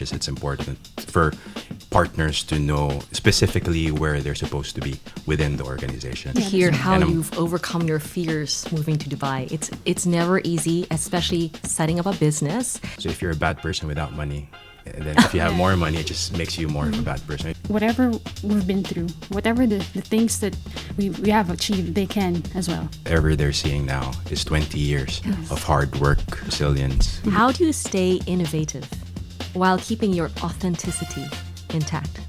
Just it's important for partners to know specifically where they're supposed to be within the organization. To hear how And you've overcome your fears moving to Dubai. It's never easy, especially setting up a business. So if you're a bad person without money, and then if you have more money, it just makes you more of a bad person. Whatever we've been through, whatever the things that we have achieved, they can as well. Whatever they're seeing now is 20 years of hard work, resilience. How do you stay innovative while keeping your authenticity intact?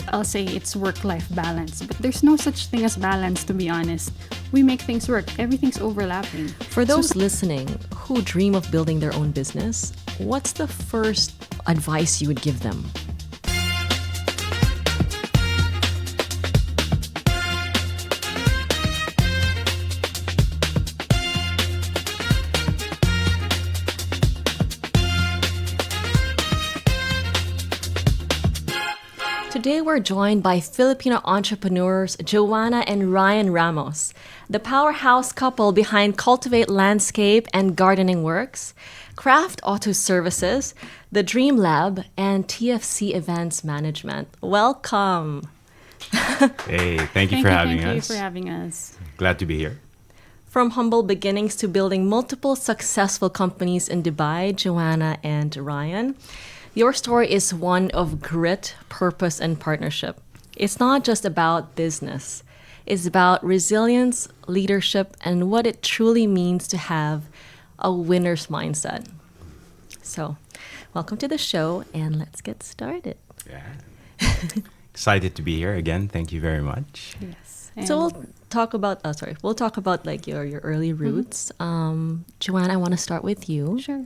I'll say it's work-life balance, but there's no such thing as balance, to be honest. We make things work. Everything's overlapping. For those listening who dream of building their own business, what's the first advice you would give them? Today we're joined by Filipino entrepreneurs Joanna and Ryan Ramos, the powerhouse couple behind Cultivate Landscape and Gardening Works, Craft Auto Services, The Dream Lab, and TFC Events Management. Welcome. Hey, thank you for having us. Thank you for having us. Glad to be here. From humble beginnings to building multiple successful companies in Dubai, Joanna and Ryan, your story is one of grit, purpose, and partnership. It's not just about business. It's about resilience, leadership, and what it truly means to have a winner's mindset. So, welcome to the show, and let's get started. Yeah. Excited to be here again. Thank you very much. Yes. So we'll talk about like your early roots. Joanna, I want to start with you. Sure.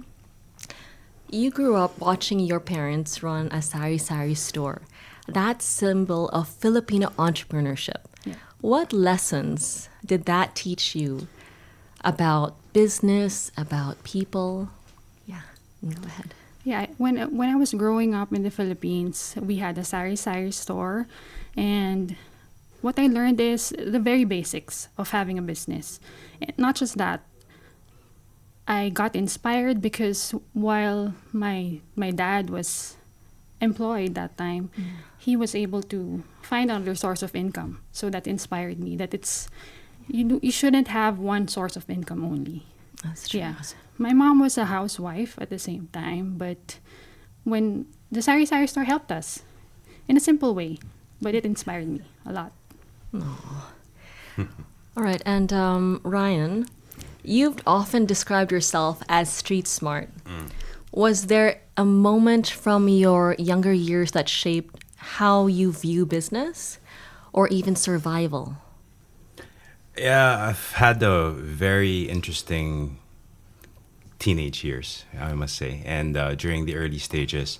You grew up watching your parents run a sari-sari store. That symbol of Filipino entrepreneurship. Yeah. What lessons did that teach you about business, about people? Yeah, go ahead. Yeah, when I was growing up in the Philippines, we had a sari-sari store, and what I learned is the very basics of having a business. And not just that, I got inspired because while my dad was employed that time, he was able to find another source of income. So that inspired me that it's you shouldn't have one source of income only. That's true. Yeah. My mom was a housewife at the same time, but when the sari-sari store helped us in a simple way, but it inspired me a lot. All right, and Ryan, you've often described yourself as street smart. Was there a moment from your younger years that shaped how you view business or even survival? Yeah, I've had a very interesting teenage years, I must say. And during the early stages,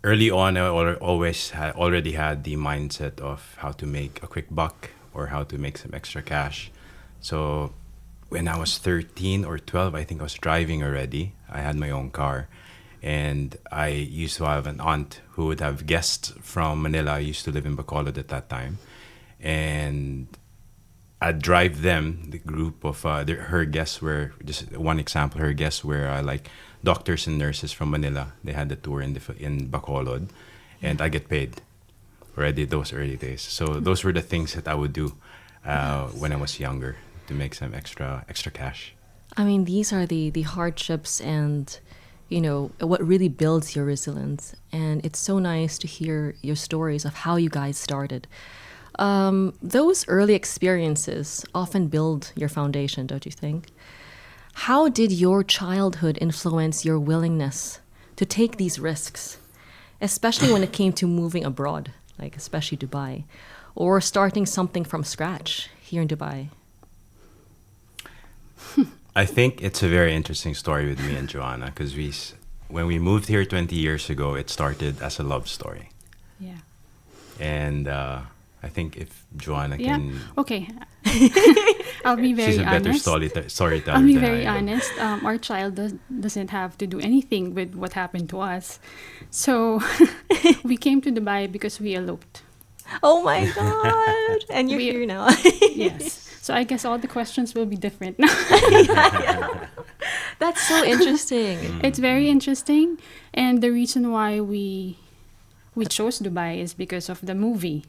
early on, I already had the mindset of how to make a quick buck or how to make some extra cash. So when I was 13 or 12, I think I was driving already. I had my own car. And I used to have an aunt who would have guests from Manila. I used to live in Bacolod at that time. And I'd drive them, the group of her guests were, just one example, her guests were like doctors and nurses from Manila. They had the tour in Bacolod. And I get paid already those early days. So those were the things that I would do when I was younger to make some extra cash. I mean, these are the hardships and, what really builds your resilience. And it's so nice to hear your stories of how you guys started. Those early experiences often build your foundation, don't you think? How did your childhood influence your willingness to take these risks, especially when it came to moving abroad, like especially Dubai, or starting something from scratch here in Dubai? I think it's a very interesting story with me and Joanna because when we moved here 20 years ago, it started as a love story. Yeah. And I think if Joanna Yeah. can... Okay. I'll be very She's a better honest. storyteller I'll be than very I am. honest. Our child doesn't have to do anything with what happened to us. So we came to Dubai because we eloped. Oh my God! And you're here now. Yes. So I guess all the questions will be different now. That's so interesting. It's very interesting, and the reason why we chose Dubai is because of the movie.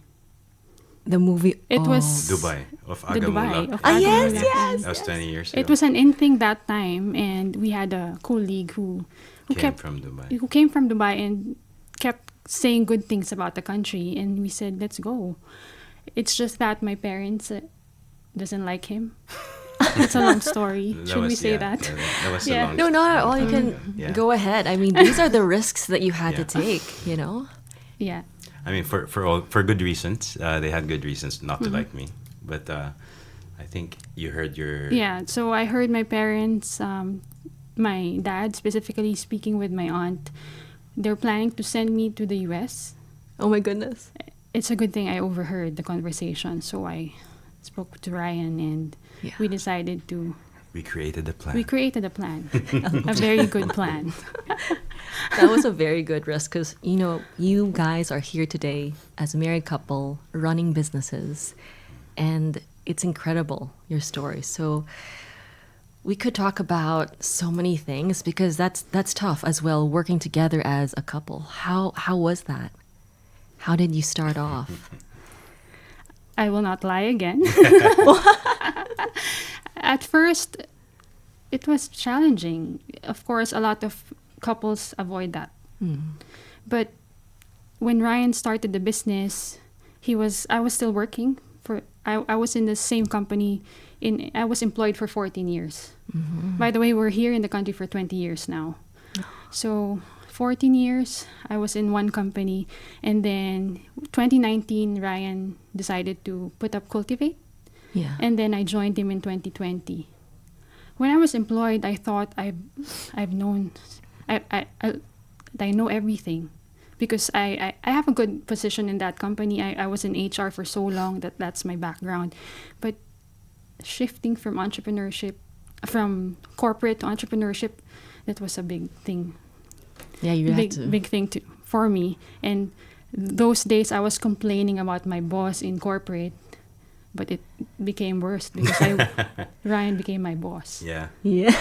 The movie. It oh. was Dubai of the Dubai Agamula. of Ah, yes, Agamula. yes. That was 20 years ago. It was an in thing that time, and we had a colleague who Came kept from Dubai. who came from Dubai and kept saying good things about the country, and we said, let's go. It's just that my parents doesn't like him. It's a long story. That Should we was- say yeah, that? That was Yeah. a long No, not at all. You can Yeah. go ahead. I mean, these are the risks that you had to Yeah. take, you know? Yeah. I mean, for good reasons. They had good reasons not to like me. But I think you heard your... Yeah, so I heard my parents, my dad specifically speaking with my aunt, they're planning to send me to the US. Oh my goodness. It's a good thing I overheard the conversation, so I spoke to Ryan and Yeah. we decided to, We created a plan. we created a plan, a very good plan. That was a very good risk because, you know, you guys are here today as a married couple running businesses, and it's incredible, your story. So we could talk about so many things because that's tough as well, working together as a couple. How was that? How did you start off? I will not lie again. At first, it was challenging. Of course, a lot of couples avoid that. But when Ryan started the business, I was still working I was in the same company I was employed for 14 years. By the way, we're here in the country for 20 years now. So 14 years I was in one company, and then 2019 Ryan decided to put up Cultivate, Yeah. and then I joined him in 2020. When I was employed, I thought I've known I know everything because I have a good position in that company. I was in HR for so long that's my background. But shifting from corporate to entrepreneurship, that was a big thing. Yeah, you had to. Big thing for me. And those days I was complaining about my boss in corporate, but it became worse because Ryan became my boss. Yeah. Yeah.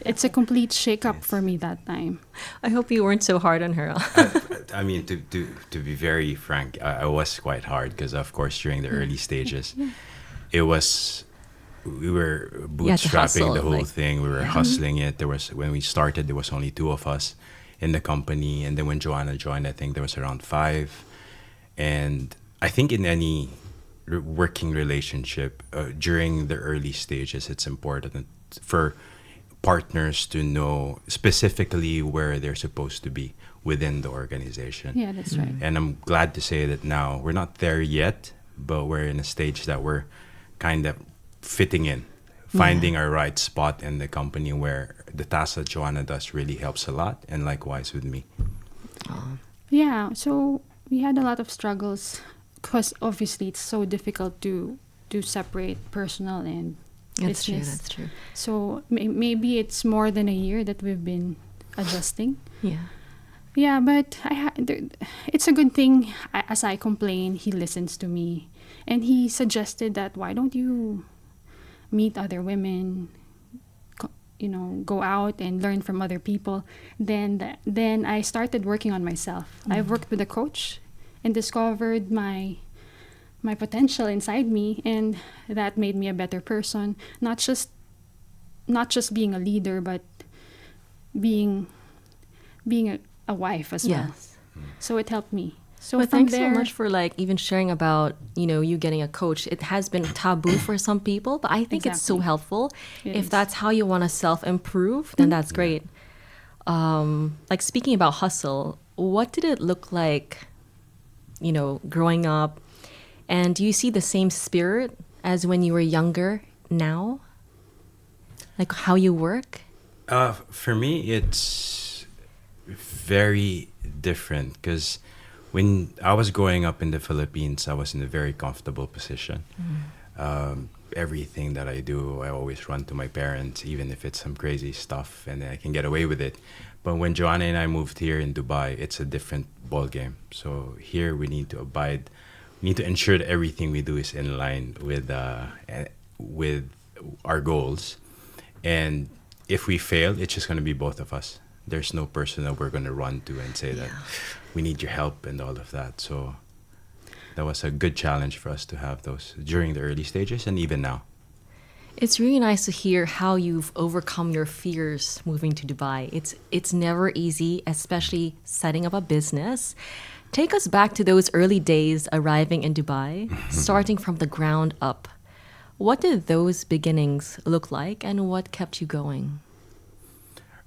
It's a complete shake-up for me that time. I hope you weren't so hard on her. I mean, to be very frank, I was quite hard because, of course, during the early stages, we were bootstrapping hustle, the whole like- thing. We were hustling it. When we started, there was only 2 of us in the company, and then when Joanna joined, I think there was around 5. And I think in any working relationship, during the early stages, it's important for partners to know specifically where they're supposed to be within the organization. Yeah, that's right. And I'm glad to say that now we're not there yet, but we're in a stage that we're kind of fitting in, finding our right spot in the company where the task that Joanna does really helps a lot, and likewise with me. Yeah, so we had a lot of struggles because obviously it's so difficult to separate personal and That's true. business. That's true. So maybe it's more than a year that we've been adjusting. Yeah. Yeah, but it's a good thing. As I complain, he listens to me, and he suggested that why don't you meet other women, go out and learn from other people. Then I started working on myself. I've worked with a coach and discovered my potential inside me, and that made me a better person. Not just being a leader, but being a wife as well. Yes. So it helped me. So But from thanks there, so much for even sharing about, you getting a coach. It has been taboo for some people, but I think it's so Exactly. helpful. It If is. that's how you want to self-improve, then that's great. Like speaking about hustle, what did it look like, growing up? And do you see the same spirit as when you were younger now? Like how you work? For me, it's very different because when I was growing up in the Philippines, I was in a very comfortable position. Everything that I do, I always run to my parents, even if it's some crazy stuff, and I can get away with it. But when Joanna and I moved here in Dubai, it's a different ball game. So here we need to ensure that everything we do is in line with our goals. And if we fail, it's just going to be both of us. There's no person that we're going to run to and say that we need your help and all of that. So that was a good challenge for us to have those during the early stages and even now. It's really nice to hear how you've overcome your fears moving to Dubai. It's never easy, especially setting up a business. Take us back to those early days arriving in Dubai, starting from the ground up. What did those beginnings look like and what kept you going?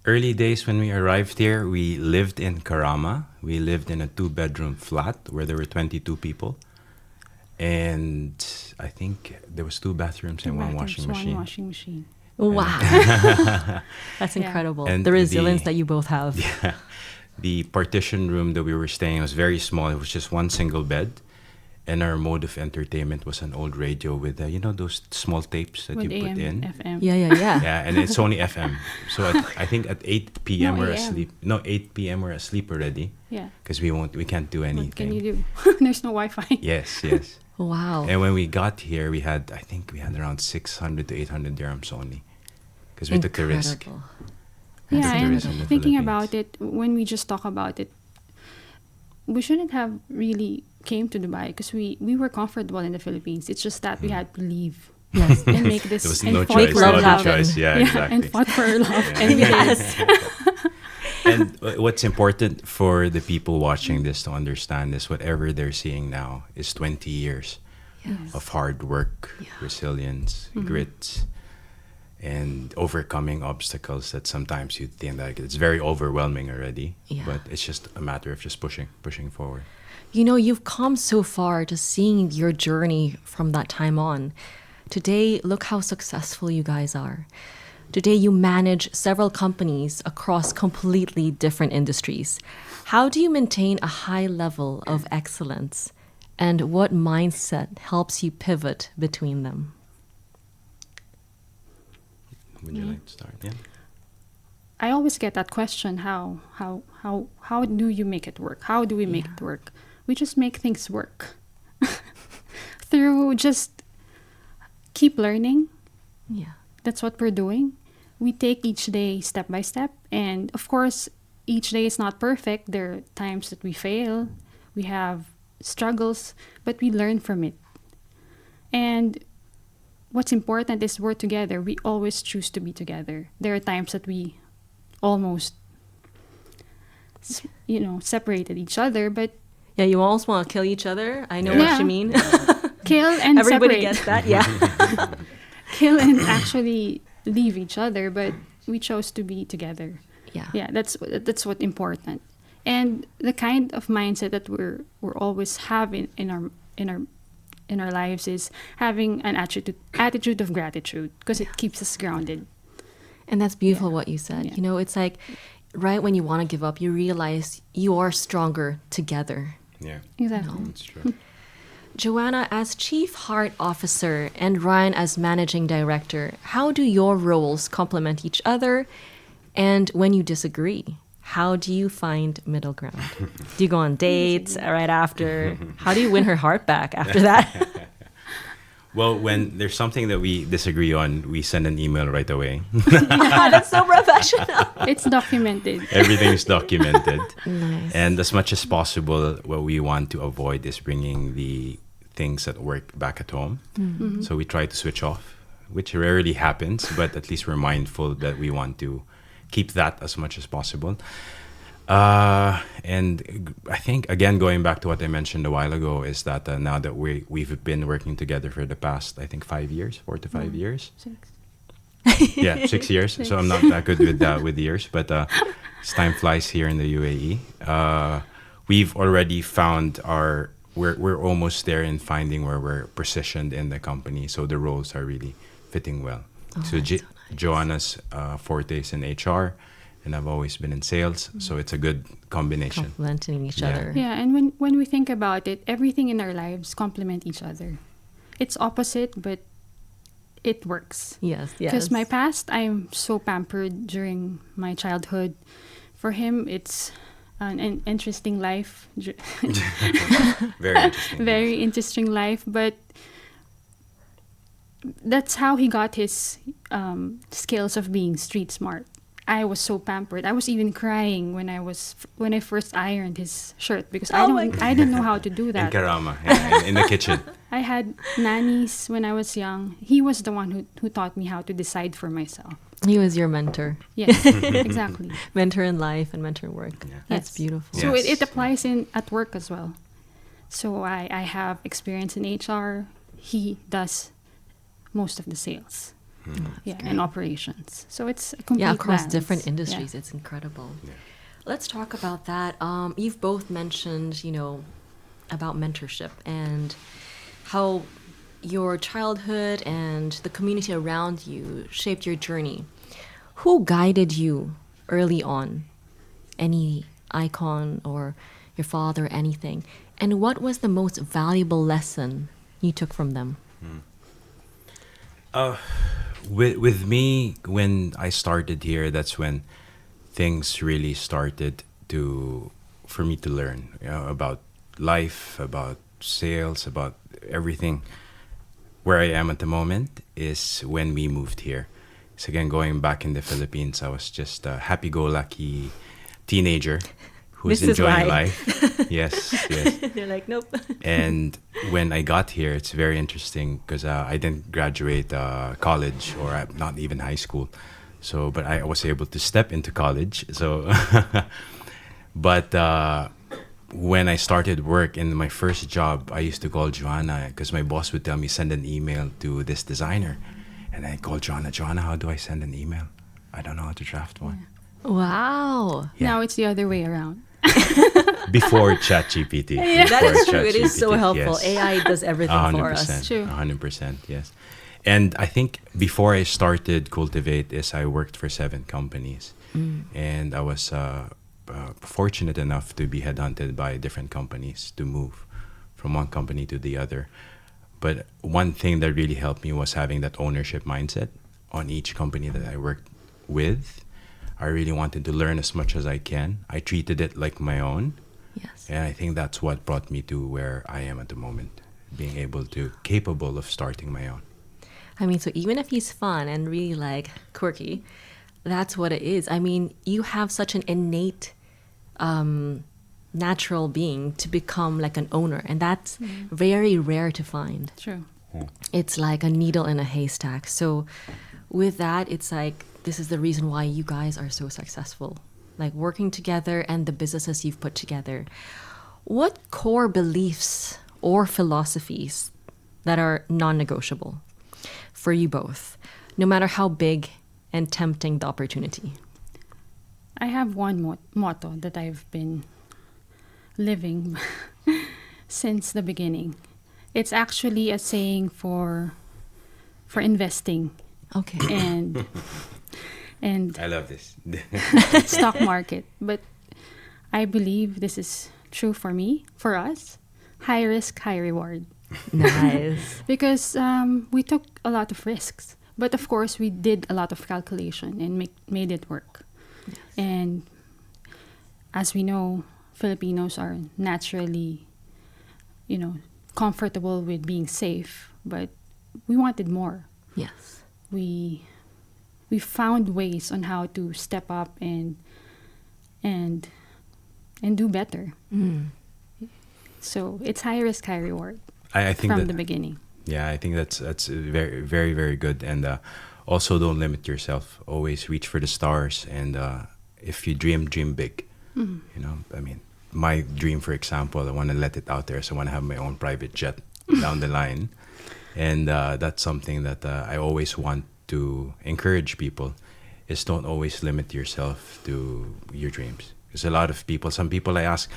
Early days when we arrived here, we lived in Karama. We lived in a 2-bedroom flat where there were 22 people. And I think there was 2 bathrooms and one washing machine. One washing machine. Wow. That's incredible. And the resilience that you both have. Yeah, the partition room that we were staying in was very small. It was just one single bed. And our mode of entertainment was an old radio with, those small tapes that With you put AM, in. FM. Yeah. Yeah, and it's only FM. So I think at 8 p.m. No, we're AM. asleep. No, 8 p.m. we're asleep already. Yeah. Because we can't do anything. What can you do? There's no Wi-Fi. Yes. Wow. And when we got here, I think we had around 600 to 800 dirhams only. Because we took the risk. Incredible. We Yeah, took the and risk in the thinking Philippines. about it, when we just talk about it, we shouldn't have really came to Dubai because we were comfortable in the Philippines. It's just that we had to leave Yes. and make this. There was and no fought choice. for No our other love. choice. Yeah, exactly. And fought for our love. And Yes. And what's important for the people watching this to understand is whatever they're seeing now is 20 years Yes. of hard work, resilience, grit, and overcoming obstacles that sometimes you think that it's very overwhelming already. Yeah. But it's just a matter of just pushing forward. You've come so far just seeing your journey from that time on. Today, look how successful you guys are. Today, you manage several companies across completely different industries. How do you maintain a high level of excellence? And what mindset helps you pivot between them? Would you like to start? Yeah. I always get that question: how do you make it work? How do we make it work? We just make things work through just keep learning. Yeah. That's what we're doing. We take each day step by step, and of course, each day is not perfect. There are times that we fail, we have struggles, but we learn from it. And what's important is we're together. We always choose to be together. There are times that we almost, separated each other, but Yeah, you almost want to kill each other. I know Yeah. what you mean. kill and Everybody separate. gets that. Yeah. Kill and actually leave each other, but we chose to be together. Yeah. That's what's important. And the kind of mindset that we're always having in our lives is having an attitude of gratitude, because it keeps us grounded. And that's beautiful what you said. Yeah. It's like right when you want to give up, you realize you are stronger together. Yeah. Exactly. That's true. Joanna, as Chief Heart Officer and Ryan as Managing Director, how do your roles complement each other? And when you disagree, how do you find middle ground? Do you go on dates right after? How do you win her heart back after that? Well, when there's something that we disagree on, we send an email right away. That's so professional. It's documented. Everything is documented. Nice. And as much as possible, what we want to avoid is bringing the things at work back at home. Mm-hmm. So we try to switch off, which rarely happens, but at least we're mindful that we want to keep that as much as possible. And I think, again, going back to what I mentioned a while ago, is that now that we've been working together for the past, I think, 5 years, 4 to 5 years. 6. Yeah, 6 years. So I'm not that good with years, but as time flies here in the UAE. We've already found we're almost there in finding where we're positioned in the company. So the roles are really fitting well. Oh, So that's so nice. Joanna's forte is in HR, and I've always been in sales. So it's a good combination. Complementing each Yeah. other. Yeah, and when we think about it, everything in our lives complement each other. It's opposite, but it works. Yes. Because my past, I'm so pampered during my childhood. For him, it's an interesting life, Very interesting. very interesting life. But that's how he got his skills of being street smart. I was so pampered. I was even crying when I first ironed his shirt because Oh my I didn't know how to do In that. Karama, yeah, in the kitchen. I had nannies when I was young. He was the one who taught me how to decide for myself. He was your mentor. Yes, exactly. Mentor in life and mentor in work. Yeah. That's Yes. beautiful. So Yes. it applies in at work as well. So I have experience in HR. He does most of the sales. Yeah, and operations. So it's a complete Yeah, across balance. different Yeah. industries. It's incredible. Yeah. Let's talk about that. You've both mentioned, about mentorship and how your childhood and the community around you shaped your journey. Who guided you early on? Any icon or your father, anything? And what was the most valuable lesson you took from them? With me, when I started here, that's when things really started for me to learn, about life, about sales, about everything. Where I am at the moment is when we moved here. So again, going back in the Philippines, I was just a happy-go-lucky teenager who was This is enjoying why. life. Yes, yes. They're like, nope. And when I got here, it's very interesting because I didn't graduate college or not even high school. So, but I was able to step into college. So, but when I started work in my first job, I used to call Joanna because my boss would tell me, send an email to this designer. And I called Joanna, Joanna, how do I send an email? I don't know how to draft one. Wow. Yeah. Now it's the other way around. Before ChatGPT. That is Before true. It is so ChatGPT, helpful. yes. AI does everything for us. True. 100%, yes. And I think before I started Cultivate I worked for 7 companies. And I was fortunate enough to be headhunted by different companies to move from one company to the other. But one thing that really helped me was having that ownership mindset on each company that I worked with. I really wanted to learn as much as I can. I treated it like my own. Yes. And I think that's what brought me to where I am at the moment, being capable of starting my own. I mean, so even if he's fun and really like quirky, that's what it is. I mean, you have such an innate, natural being to become like an owner, and that's very rare to find. True. It's like a needle in a haystack. So with that, it's like this is the reason why you guys are so successful, like working together and the businesses you've put together. What core beliefs or philosophies that are non-negotiable for you both, no matter how big and tempting the opportunity? I have one motto that I've been living since the beginning. It's actually a saying for investing Okay. and I love this. stock market. But I believe this is true for me, for us. High risk, high reward. Nice. Because we took a lot of risks. But of course, we did a lot of calculation and made it work. And as we know, Filipinos are naturally, comfortable with being safe. But we wanted more. Yes. We found ways on how to step up and do better. So it's high risk, high reward I think from that, the beginning. yeah, I think that's very, very, very good. And also, don't limit yourself. Always reach for the stars. And if you dream big. I mean, my dream, for example, I want to let it out there. So I want to have my own private jet down the line. And that's something that I always want to encourage people is don't always limit yourself to your dreams. Because a lot of people, some people I ask,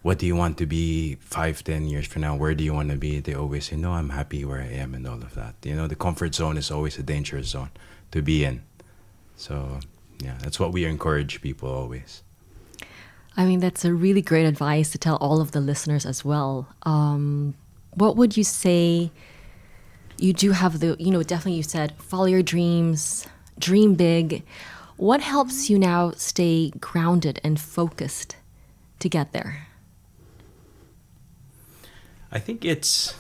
what do you want to be 5, 10 years from now? Where do you want to be? They always say, no, I'm happy where I am and all of that. The comfort zone is always a dangerous zone to be in. So, yeah, that's what we encourage people always. I mean, that's a really great advice to tell all of the listeners as well. What would you say? You do have definitely you said, follow your dreams, dream big. What helps you now stay grounded and focused to get there? I think it's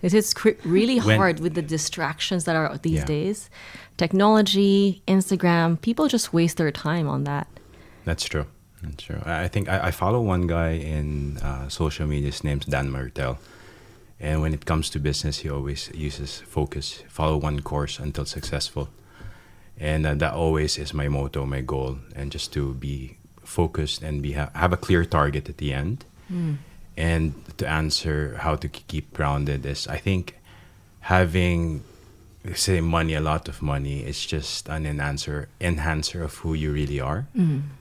It's really When- hard with the distractions that are these Yeah. days. Technology, Instagram, people just waste their time on that. That's true. That's true. I think I follow one guy in social media. His name's Dan Martel. And when it comes to business, he always uses focus, follow one course until successful. And that always is my motto, my goal, and just to be focused and have a clear target at the end. And to answer how to keep grounded is, I think having, say, money, a lot of money, is just an enhancer of who you really are.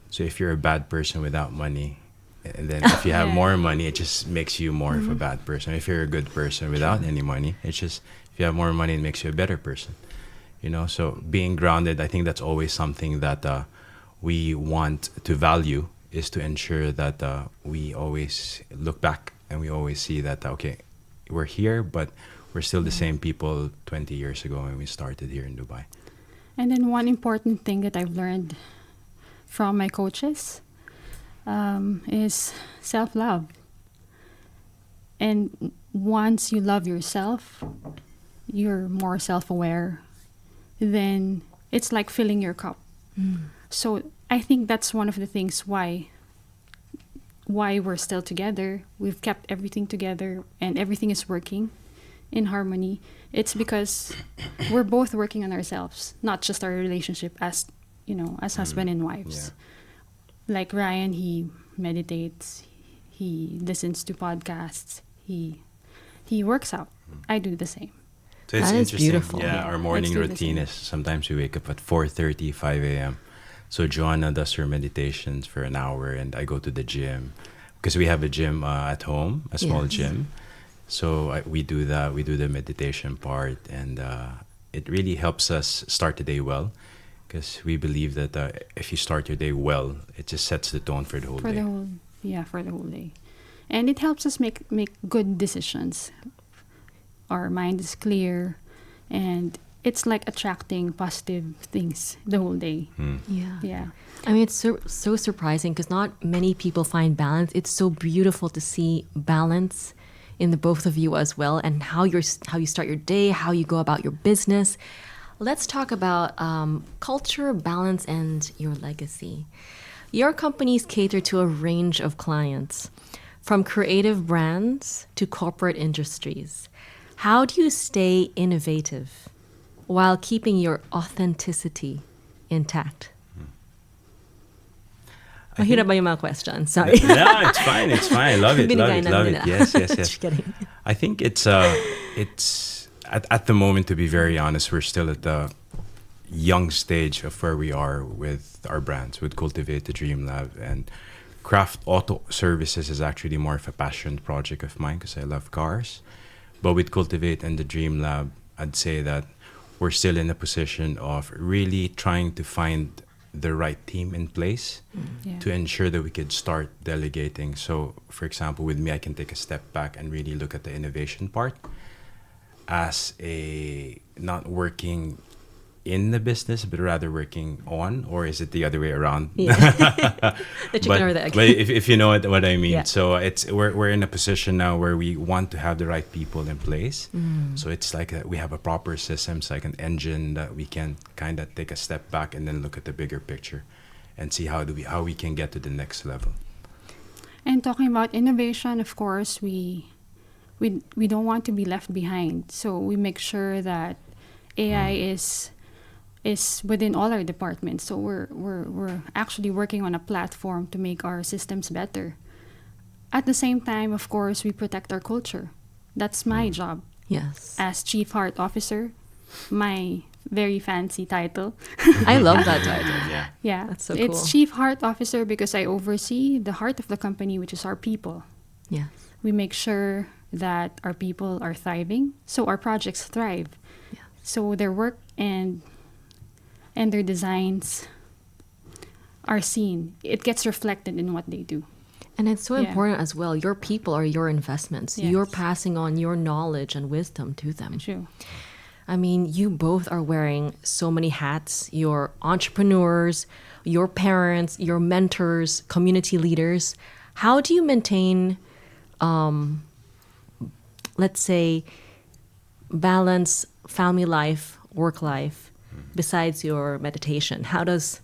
So if you're a bad person without money, and then if you have more money, it just makes you more of a bad person. If you're a good person without any money, it's just, if you have more money, it makes you a better person. So being grounded, I think that's always something that we want to value, is to ensure that we always look back and we always see that, okay, we're here, but we're still the same people 20 years ago when we started here in Dubai. And then one important thing that I've learned from my coaches is self-love. And once you love yourself, you're more self-aware, then it's like filling your cup. So I think that's one of the things why we're still together. We've kept everything together and everything is working in harmony. It's because we're both working on ourselves, not just our relationship as husband and wives. Like Ryan, he meditates, he listens to podcasts, he works out. I do the same. So it's That is interesting. beautiful. Yeah, Yeah, our morning let's do the routine same. is sometimes we wake up at 4:30, 5 a.m. So Joanna does her meditations for an hour, and I go to the gym because we have a gym at home, a small Yes. gym. So we do that. We do the meditation part, and it really helps us start the day well, because we believe that if you start your day well, it just sets the tone for the whole For day. the whole day. And it helps us make good decisions. Our mind is clear, and it's like attracting positive things the whole day. Yeah. I mean, it's so surprising because not many people find balance. It's so beautiful to see balance in the both of you as well, and how you start your day, how you go about your business. Let's talk about culture, balance, and your legacy. Your companies cater to a range of clients, from creative brands to corporate industries. How do you stay innovative while keeping your authenticity intact? Mahirap ba yung mga question? Sorry. No, it's fine. It's fine. Love it. Love Binigay it. na Love it. nila. Yes. Just kidding. I think it's at the moment, to be very honest, we're still at the young stage of where we are with our brands, with Cultivate the Dream Lab, and Craft Auto Services is actually more of a passion project of mine because I love cars. But with Cultivate and the Dream Lab, I'd say that we're still in a position of really trying to find the right team in place Yeah. to ensure that we could start delegating. So, for example, with me, I can take a step back and really look at the innovation part as not working in the business, but rather working on, or is it the other way around? Yeah. The chicken or the egg. But if you know what I mean. Yeah. So we're in a position now where we want to have the right people in place. Mm. So it's like we have a proper system, it's like an engine that we can kind of take a step back and then look at the bigger picture and see how we can get to the next level. And talking about innovation, of course, we don't want to be left behind. So we make sure that AI is within all our departments. So we're actually working on a platform to make our systems better. At the same time, of course, we protect our culture. That's my job Yes. as Chief Heart Officer, my very fancy title. I love that title. Yeah. Yeah, That's so it's cool. Chief Heart Officer because I oversee the heart of the company, which is our people. Yes. We make sure that our people are thriving, so our projects thrive. Yeah. So their work and their designs are seen. It gets reflected in what they do. And it's so Yeah. important as well. Your people are your investments. Yes. You're passing on your knowledge and wisdom to them. True. I mean, you both are wearing so many hats. You're entrepreneurs, your parents, your mentors, community leaders. How do you maintain, let's say, balance family life, work life, besides your meditation? How does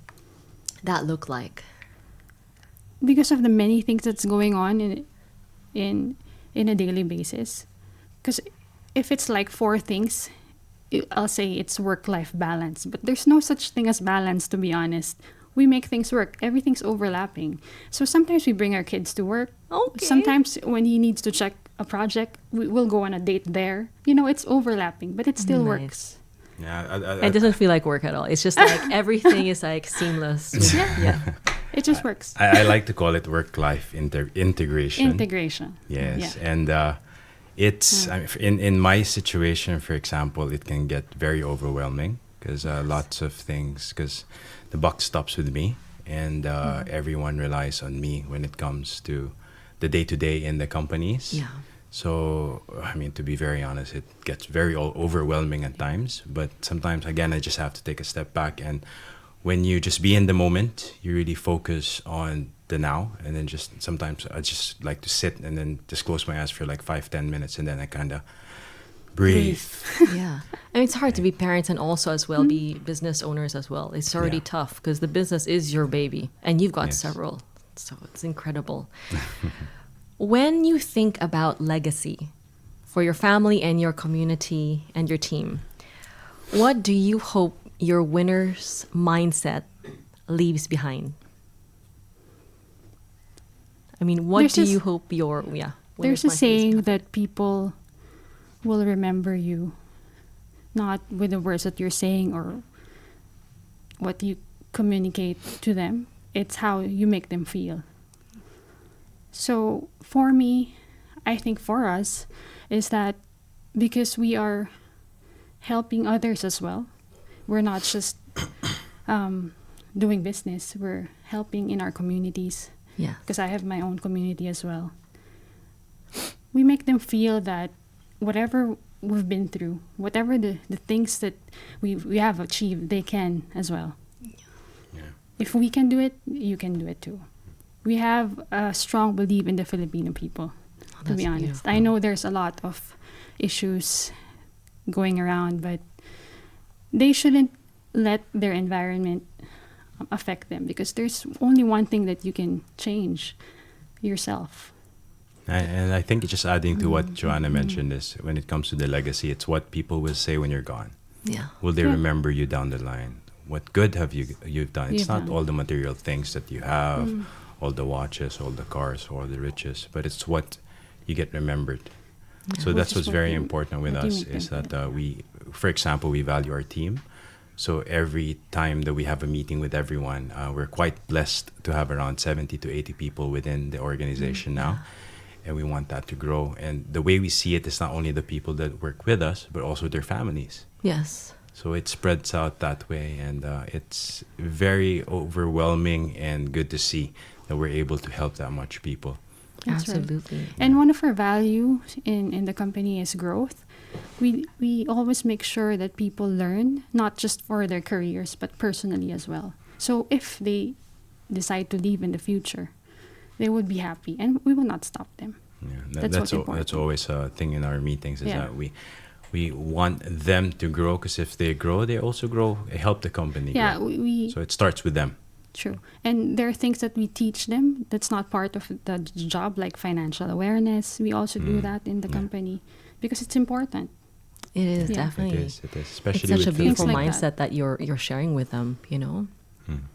that look like? Because of the many things that's going on in in a daily basis. Because if it's like four things, I'll say it's work-life balance. But there's no such thing as balance, to be honest. We make things work. Everything's overlapping. So sometimes we bring our kids to work. Okay. Sometimes when he needs to check a project, we'll go on a date there. You know, it's overlapping, but it still Nice. works. Yeah, It doesn't feel like work at all. It's just like everything is like seamless. Yeah. It just works. I like to call it work-life integration. Integration. Yes, Yeah. and it's I mean, in my situation, for example, it can get very overwhelming because lots of things. Because the buck stops with me, and everyone relies on me when it comes to the day-to-day in the companies. Yeah. So, I mean, to be very honest, it gets very overwhelming at times. But sometimes, again, I just have to take a step back. And when you just be in the moment, you really focus on the now. And then just sometimes I just like to sit and then just close my eyes for like 5-10 minutes. And then I kind of breathe. Yeah. I mean, it's hard to be parents and also as well be business owners as well. It's already Yeah. tough because the business is your baby and you've got Yes. several. So it's incredible. When you think about legacy for your family and your community and your team, what do you hope your winner's mindset leaves behind? I mean, what There's do this- you hope your winner's There's a mindset leaves saying behind? that people will remember you not with the words that you're saying or what you communicate to them. It's how you make them feel. So for me, I think for us, is that because we are helping others as well, we're not just doing business, we're helping in our communities. Yeah. Because I have my own community as well. We make them feel that whatever we've been through, whatever the things that we have achieved, they can as well. Yeah. If we can do it, you can do it too. We have a strong belief in the Filipino people, to be that's honest. beautiful. I know there's a lot of issues going around, but they shouldn't let their environment affect them because there's only one thing that you can change: yourself. And I think just adding to what Joanna mentioned is when it comes to the legacy, it's what people will say when you're gone. Yeah. Will they Yeah. remember you down the line? What good have you've done? It's You've not done. all the material things that you have, all the watches, all the cars, all the riches, but it's what you get remembered. So Which that's is what's what very you- important with what you us make is them that we, for example, we value our team. So every time that we have a meeting with everyone, we're quite blessed to have around 70 to 80 people within the organization now. And we want that to grow. And the way we see it is not only the people that work with us, but also their families. Yes. So it spreads out that way. And it's very overwhelming and good to see that we're able to help that much people. That's right. Absolutely. And one of our values in the company is growth. We always make sure that people learn, not just for their careers, but personally as well. So if they decide to leave in the future, they would be happy, and we will not stop them. Yeah, That's what's important. that's always a thing in our meetings is Yeah. that we want them to grow because if they grow, they also grow, help the company Yeah, grow. we So it starts with them. true. And there are things that we teach them that's not part of the job, like financial awareness. We also do that in the Yeah. company because it's important. It is Yeah. definitely. It is, It's especially such a with beautiful Things like mindset that you're sharing with them, you know. Hmm.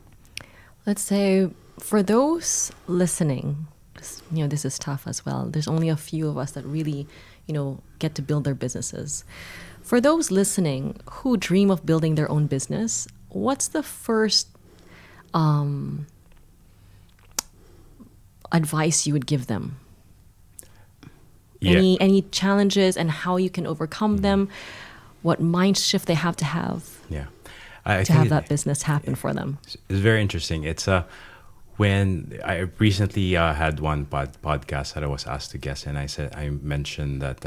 Let's say for those listening, 'cause, you know, this is tough as well. There's only a few of us that really, you know, get to build their businesses. For those listening who dream of building their own business, what's the first advice you would give them? Yeah. Any challenges and how you can overcome them? What mind shift they have Yeah. I to think have that business happen for them? it's very interesting. It's when I recently had one podcast that I was asked to guest, and I mentioned that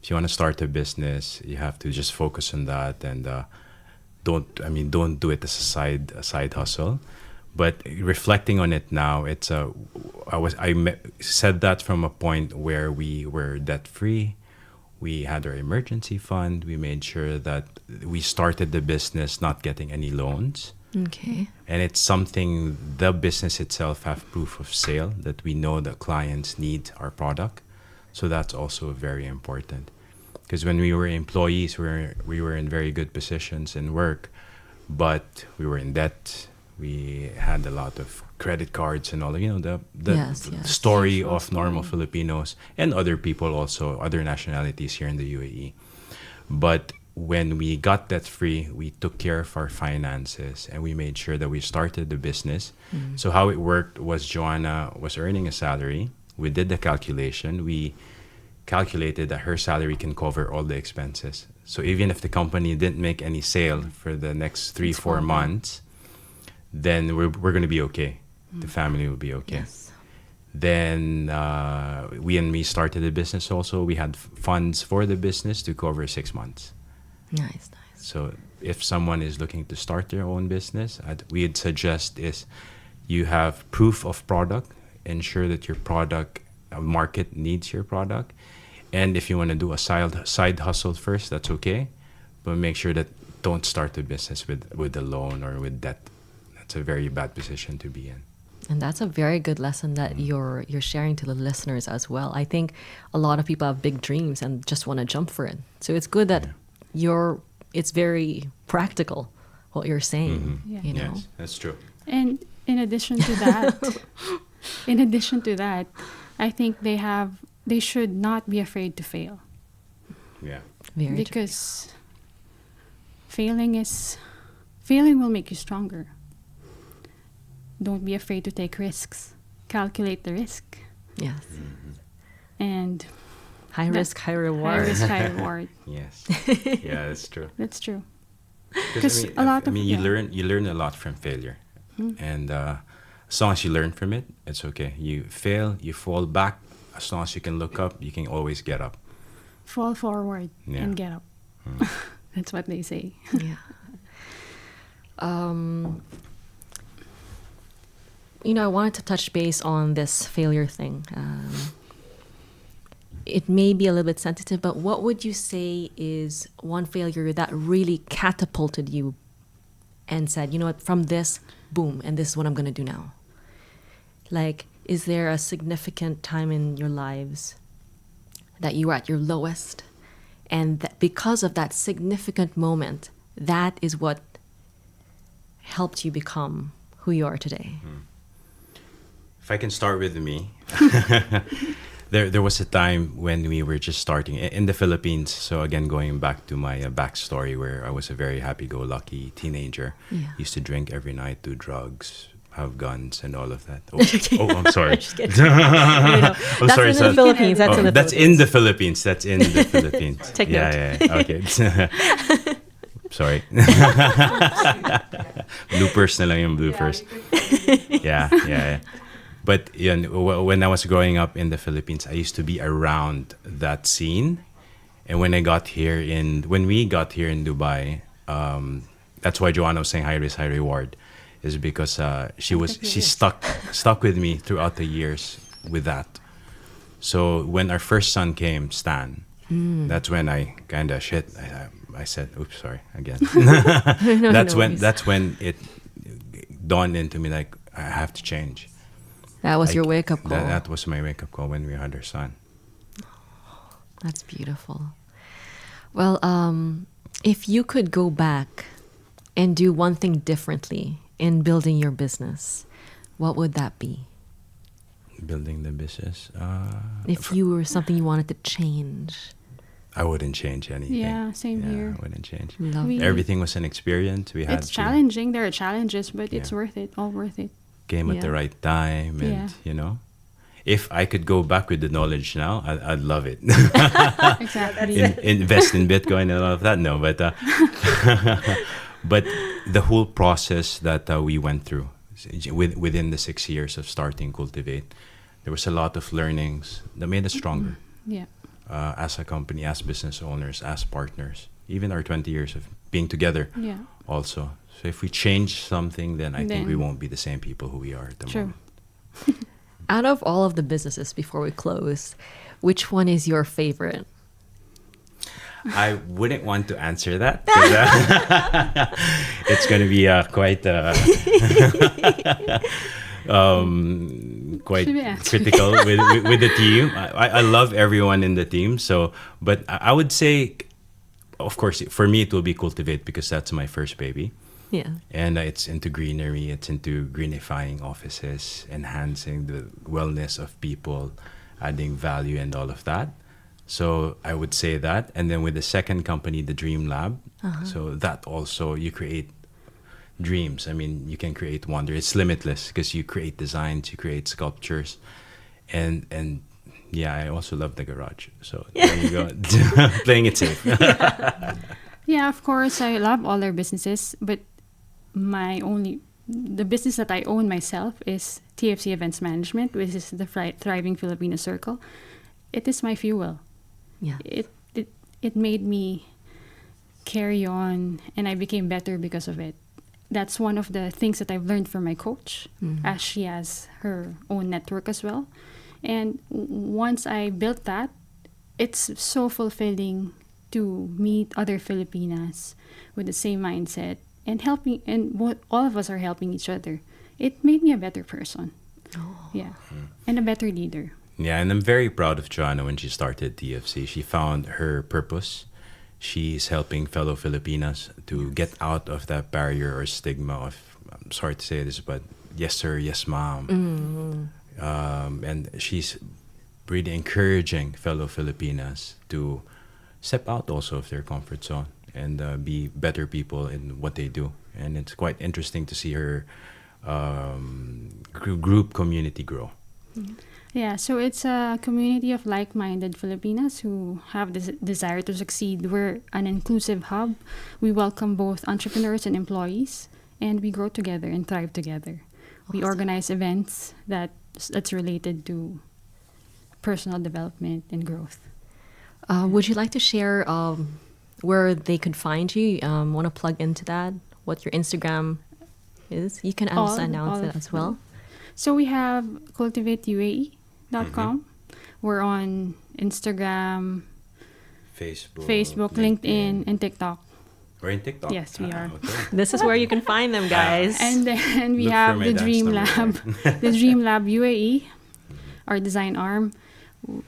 if you want to start a business, you have to just focus on that and don't do it as a side hustle. But reflecting on it now, it's said that from a point where we were debt free, We had our emergency fund. We made sure that we started the business not getting any loans. Okay. And it's something the business itself have proof of sale that we know the clients need our product. So that's also very important. Because when we were employees, we were in very good positions in work, but we were in debt. We had a lot of credit cards and all, the Yes, yes. story Usual of normal story. Filipinos and other people also, other nationalities here in the UAE. But when we got debt free, we took care of our finances and we made sure that we started the business. So how it worked was Joanna was earning a salary. We did the calculation. We calculated that her salary can cover all the expenses. So even if the company didn't make any sale for the next 3, It's 4 fine. months, then we're going to be okay. The family will be okay. Yes. Then we started the business also. We had funds for the business to cover 6 months. Nice, nice. So if someone is looking to start their own business, we'd suggest is you have proof of product, ensure that your product market needs your product. And if you want to do a side hustle first, that's okay. But make sure that don't start the business with a loan or with debt. That's a very bad position to be in. And that's a very good lesson that you're sharing to the listeners as well. I think a lot of people have big dreams and just want to jump for it. So it's good that it's very practical what you're saying. Yeah. You know? Yes, that's true. And in addition to that, I think they should not be afraid to fail, Yeah. Very true. because failing will make you stronger. Don't be afraid to take risks. Calculate the risk, Yes. and High risk, high high reward. risk, high reward. Yes. Yeah, that's true. That's true. Because a lot of you learn a lot from failure, and as long as you learn from it, it's okay. You fail, you fall back. As long as you can look up, you can always get up. Fall forward Yeah. and get up. That's what they say. Yeah. I wanted to touch base on this failure thing. It may be a little bit sensitive, but what would you say is one failure that really catapulted you and said, you know what, from this, boom, and this is what I'm going to do now? Like, is there a significant time in your lives that you were at your lowest, and that because of that significant moment, that is what helped you become who you are today? If I can start with me, there was a time when we were just starting in the Philippines. So again, going back to my backstory, where I was a very happy-go-lucky teenager, Yeah. used to drink every night, do drugs, have guns, and all of that. Okay. I'm sorry. Just kidding. I'm That's sorry, in the son. Philippines. That's in the That's Philippines. in the Philippines. That's in the Philippines. Take note. Yeah. Okay. Sorry. Bloopers na lang yung bloopers. Yeah. But when I was growing up in the Philippines, I used to be around that scene. And when we got here in Dubai, that's why Joanna was saying high risk, high reward, is because she stuck with me throughout the years with that. So when our first son came, Stan, that's when I kind of I said, "Oops, sorry again." No worries. That's when it dawned into me, like, I have to change. That was Like, your wake-up call. That was my wake up call when we had our son. That's beautiful. Well, if you could go back and do one thing differently in building your business, what would that be? Building the business. If you were something you wanted to change. I wouldn't change anything. Yeah, same here. I wouldn't change. Love We- Everything was an experience. We had It's challenging. There are challenges, but it's Yeah. worth it. All worth it. came at the Yeah. right time, and if I could go back with the knowledge now, I'd love it. Exactly. Invest in Bitcoin and all of that. No, but but the whole process that we went through within the 6 years of starting Cultivate, there was a lot of learnings that made us stronger Yeah. as a company, as business owners, as partners. Even our 20 years of being together, Yeah. also. So if we change something, then I think we Then- won't be the same people who we are at the True. moment. Out of all of the businesses before we close, which one is your favorite? I wouldn't want to answer that. 'Cause, it's going to be quite quite Should we answer? critical with the team. I love everyone in the team. So, but I would say, of course, for me it will be cultivate because that's my first baby. Yeah. And it's into greenery, it's into greenifying offices, enhancing the wellness of people, adding value and all of that. So I would say that. And then with the second company, the Dream Lab, so that also you create dreams. I mean, you can create wonder. It's limitless because you create designs, you create sculptures, and yeah, I also love the garage. So there you go, playing it safe. Yeah, of course, I love all our businesses, but the business that I own myself is TFC Events Management, which is the Thriving Filipino Circle. It is my fuel. Yeah. It made me carry on, and I became better because of it. That's one of the things that I've learned from my coach, as she has her own network as well. And once I built that, it's so fulfilling to meet other Filipinas with the same mindset and helping, and all of us are helping each other. It made me a better person. Yeah, and a better leader. Yeah, and I'm very proud of Joanna when she started TFC. She found her purpose. She's helping fellow Filipinas to get out of that barrier or stigma of, I'm sorry to say this, but yes, sir, yes, mom. And she's really encouraging fellow Filipinas to step out also of their comfort zone and be better people in what they do. And it's quite interesting to see her group community grow. Yeah, so it's a community of like-minded Filipinas who have this desire to succeed. We're an inclusive hub. We welcome both entrepreneurs and employees, and we grow together and thrive together. We organize events that's related to personal development and growth. Would you like to share where they could find you? Want to plug into that? What your Instagram is? You can also announce it as well. So we have cultivateuae.com. We're on Instagram, Facebook, LinkedIn, and TikTok. We're in TikTok? Yes, we are. Okay. This is where you can find them, guys. And then we Look for have my the dance Dream number Lab, the Dream Lab UAE, our design arm.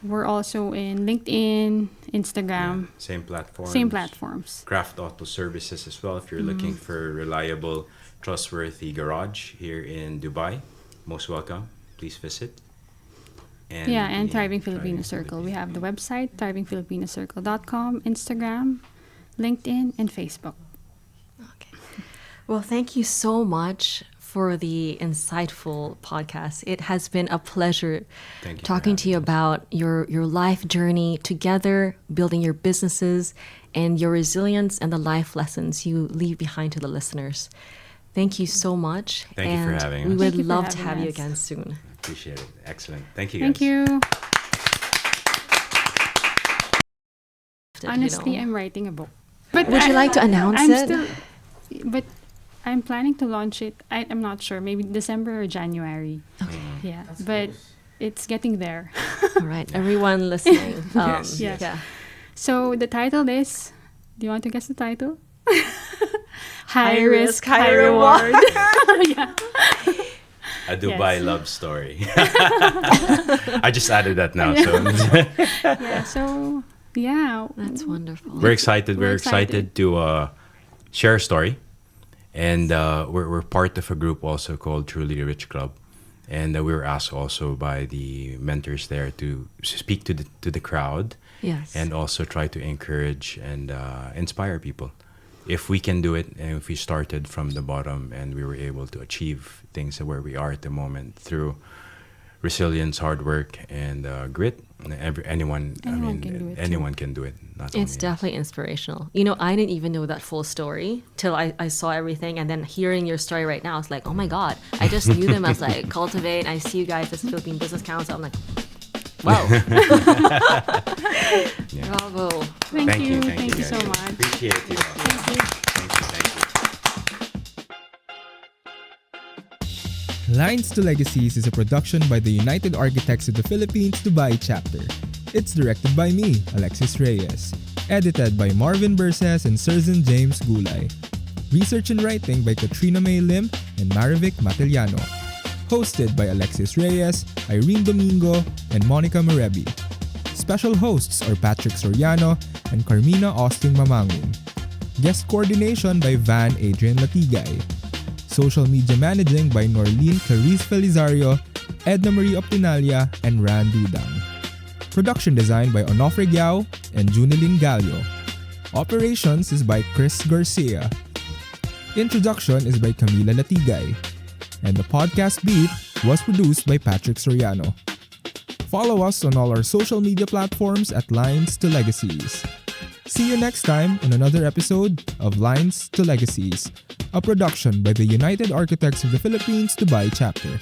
We're also in LinkedIn, Instagram, Same platforms. Same platforms. Craft Auto Services as well. If you're looking for reliable, trustworthy garage here in Dubai, most welcome. Please visit. And the Thriving Filipino Circle. We have the website, thrivingfilipinocircle.com, Instagram, LinkedIn, and Facebook. Okay. Well, thank you so much for the insightful podcast. It has been a pleasure Thank you for talking to you having us. about your life journey together, building your businesses, and your resilience and the life lessons you leave behind to the listeners. Thank you so much. Thank you for and having we us. would Thank you for love to having have you us. again soon. Appreciate it. Excellent. Thank you, guys. Thank you. You Honestly, know. I'm writing a book. But Would you like to announce it? But I'm planning to launch it. I'm not sure. Maybe December or January. Okay. Yeah, but it's getting there. All right, everyone listening. Yes, yes. Yeah. So the title is. Do you want to guess the title? High risk, high reward. Yeah. A Dubai Yes. love story. I just added that now. So Yeah. So yeah. That's wonderful. we're excited. We're We're excited to share a story. And we're part of a group also called Truly Rich Club. And we were asked also by the mentors there to speak to the crowd. Yes. And also try to encourage and inspire people. If we can do it, and if we started from the bottom and we were able to achieve things where we are at the moment through resilience, hard work, and grit, anyone Anyone can do it too. anyone can do it. Not It's only us. definitely inspirational. You know, I didn't even know that full story till I saw everything. And then hearing your story right now, it's like, oh my God. I just knew them as like Cultivate. I see you guys as Philippine Business Council. I'm like, wow. Yeah. Bravo. Thank you. Thank you Thank you so guys. much. Appreciate you. All. Thank you. Thank you. Lines to Legacies is a production by the United Architects of the Philippines Dubai chapter. It's directed by me, Alexis Reyes. Edited by Marvin Berses and Surzan James Gulay. Research and writing by Katrina May Lim and Marivic Matellano. Hosted by Alexis Reyes, Irene Domingo, and Monica Marebi. Special hosts are Patrick Soriano and Carmina Austin Mamangun. Guest coordination by Van Adrian Latigay. Social media managing by Norlene Clarice Felizario, Edna Marie Optinalia, and Ran Dudang. Production design by Onofre Giao and Junilin Gallo. Operations is by Chris Garcia. Introduction is by Camila Latigay. And the podcast beat was produced by Patrick Soriano. Follow us on all our social media platforms at Lines to Legacies. See you next time on another episode of Lines to Legacies, a production by the United Architects of the Philippines Dubai chapter.